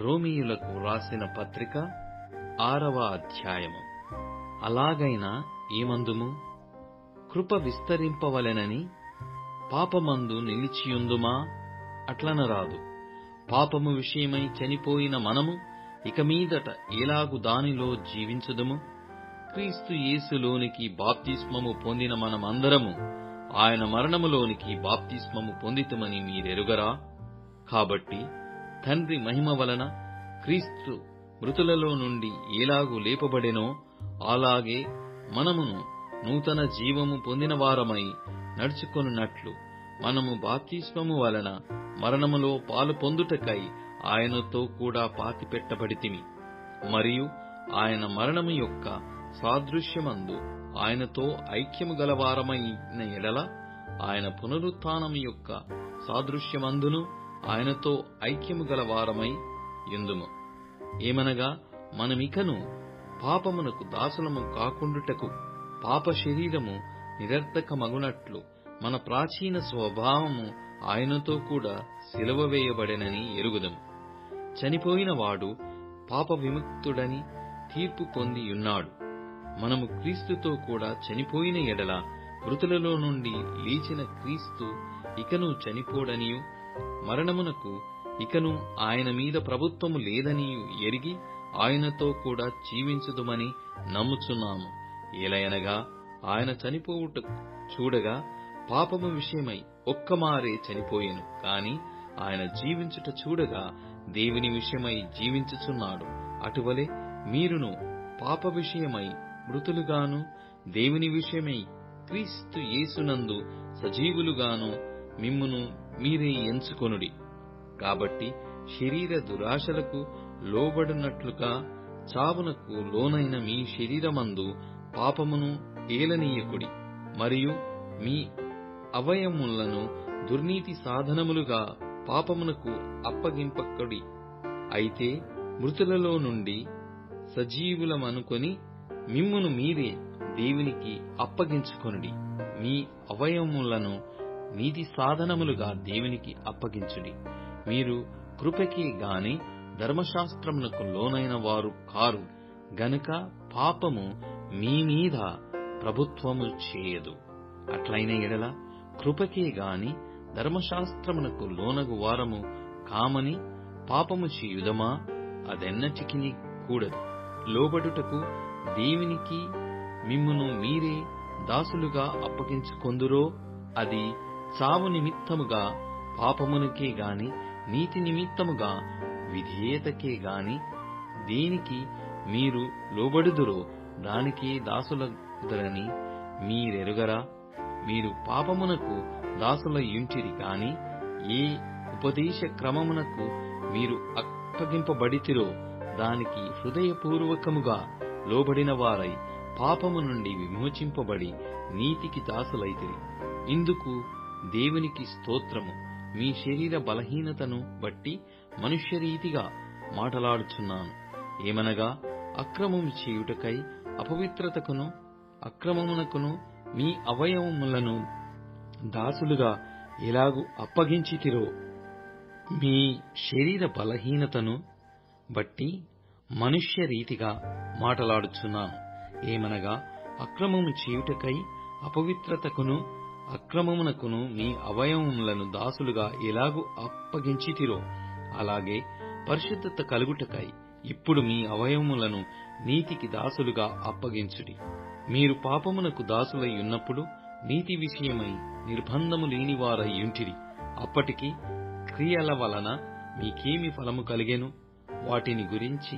రోమీయులకు రాసిన పత్రిక 6వ అధ్యాయము. అలాగైనా ఏమందుము? కృప విస్తరింపవలెనని పాపమందు నిలిచియుందుమా? అట్లనరాదు. పాపము విషయమై చనిపోయిన మనము ఇక మీదట ఎలాగు దానిలో జీవించుదుము? క్రీస్తు యేసులోనికి బాప్తిస్మము పొందిన మనమందరము ఆయన మరణములోనికి బాప్తిస్మము పొందితిమని మీరెరుగరా? కాబట్టి తండ్రి మహిమ వలన క్రీస్తు మృతులలో నుండి ఎలాగు లేపబడెనో అలాగే మనమును నూతన జీవము పొందిన వారమై నడుచుకొనున్నట్లు మనము బాప్తిస్మము వలన మరణములో పాలు పొందుటకై ఆయనతో కూడా పాతిపెట్టబడితిమి. మరియు ఆయన మరణము యొక్క సాదృశ్యమందు ఆయనతో ఐక్యము గలవారమైన ఎడల ఆయన పునరుత్థానము యొక్క సాదృశ్యమందును ఆయనతో ఐక్యము గలవారమై యుందుము. ఏమనగా మనమికను పాపమునకు దాసులము కాకుండుటకు పాప శరీరము నిరర్ధకమగునట్లు మన ప్రాచీన స్వభావము ఆయనతో కూడా సిలువ వేయబడెనని ఎరుగుదము. చనిపోయిన వాడు పాప విముక్తుడని తీర్పు పొందియున్నాడు. మనము క్రీస్తుతో కూడా చనిపోయిన ఎడల మృతులలో నుండి లేచిన క్రీస్తు ఇకను చనిపోడనియు మరణమునకు ఇకను ఆయన మీద ప్రభుత్వము లేదనియు ఎరిగి ఆయనతో కూడా జీవించుదుమని నమ్ముచున్నాము. ఏలయనగా ఆయన చనిపోవుట చూడగా పాపము విషయమై ఒక్కమారే చనిపోయెను, కాని ఆయన జీవించుట చూడగా దేవుని విషయమై జీవించుచున్నాడు. అటువలే మీరును పాప విషయమై మృతులుగాను దేవుని విషయమై క్రీస్తు యేసునందు సజీవులుగాను మిమ్మును మీరే ఎంచుకొనుడి. కాబట్టి శరీర దురాశలకు లోబడినట్లుగా చావునకు లోనైన మీ శరీరమందు పాపమును ఏలనీయకుడి. మరియు మీ అవయములను దుర్నీతి సాధనములుగా పాపమునకు అప్పగింపకుడి. అయితే మృతులలో నుండి సజీవులమనుకొని మిమ్మును మీరే దేవునికి అప్పగించుకొనుడి. మీ అవయములను నీతి సాధనములుగా దేవునికి అప్పగించుడి. మీరు కృపకే గాని ధర్మశాస్త్రమునకు లోనైన వారు కారు గనుక పాపము మీ మీద ప్రభుత్వము చేయదు. అట్లైన ఎడల కృపకే గాని ధర్మశాస్త్రమునకు లోనగు వారము కామని పాపము చేయుదమా? అదెన్నటికి కూడదు. లోబడుటకు దేవునికి మిమ్మును మీరే దాసులుగా అప్పగించుకొందురో అది చావు నిమిత్తముగా పాపమునకే గాని నీతి నిమిత్తముగా విధేయతకే గాని దేనికి మీరు లోబడుదురో దానికే దాసులగుదరని మీరెరుగరా? మీరు పాపమునకు దాసులయ్యుంటిరి కాని ఏ ఉపదేశ క్రమమునకు మీరు అప్పగింపబడితిరో దానికి హృదయపూర్వకముగా లోబడిన వారై పాపము నుండి విమోచింపబడి నీతికి దాసులైతిరి. ఇందుకు దేవునికి స్తోత్రము. మీ శరీర బలహీనతను బట్టి మనుష్యరీతిగా మాటలాడుచున్నాను. ఏమనగా అక్రమము చేయుటకై అపవిత్రతకును అక్రమమునకును మీ అవయవములను దాసులుగా ఎలాగు అప్పగించితిరో మీ శరీర బలహీనతను బట్టి మనుష్యరీతిగా మాటలాడుచున్నాను. ఏమనగా అక్రమము చేయుటకై అపవిత్రతకును అక్రమమునకును మీ అవయవములను దాసులుగా ఎలాగు అప్పగించితిరో అలాగే పరిశుద్ధత కలుగుటకై ఇప్పుడు మీ అవయవములను నీతికి దాసులుగా అప్పగించుడి. మీరు పాపమునకు దాసులై ఉన్నప్పుడు నీతి విషయమై నిర్బంధము లేనివారయ్యుంటిరి. అప్పటికి క్రియల వలన మీకేమి ఫలము కలిగెను? వాటిని గురించి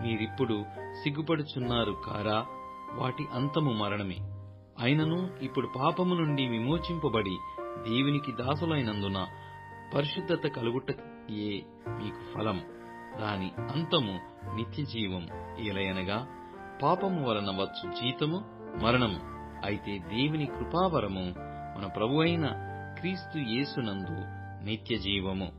మీరిప్పుడు సిగ్గుపడుచున్నారు కారా? వాటి అంతము మరణమే. అయినను ఇప్పుడు పాపము నుండి విమోచింపబడి దేవునికి దాసులైనందున పరిశుద్ధత కలుగుటయే మీకు ఫలం. దాని అంతము నిత్య జీవము. ఏలయనగా పాపము వలన వచ్చు జీతము మరణము. అయితే దేవుని కృపావరము మన ప్రభువైన క్రీస్తు యేసునందు నిత్య జీవము.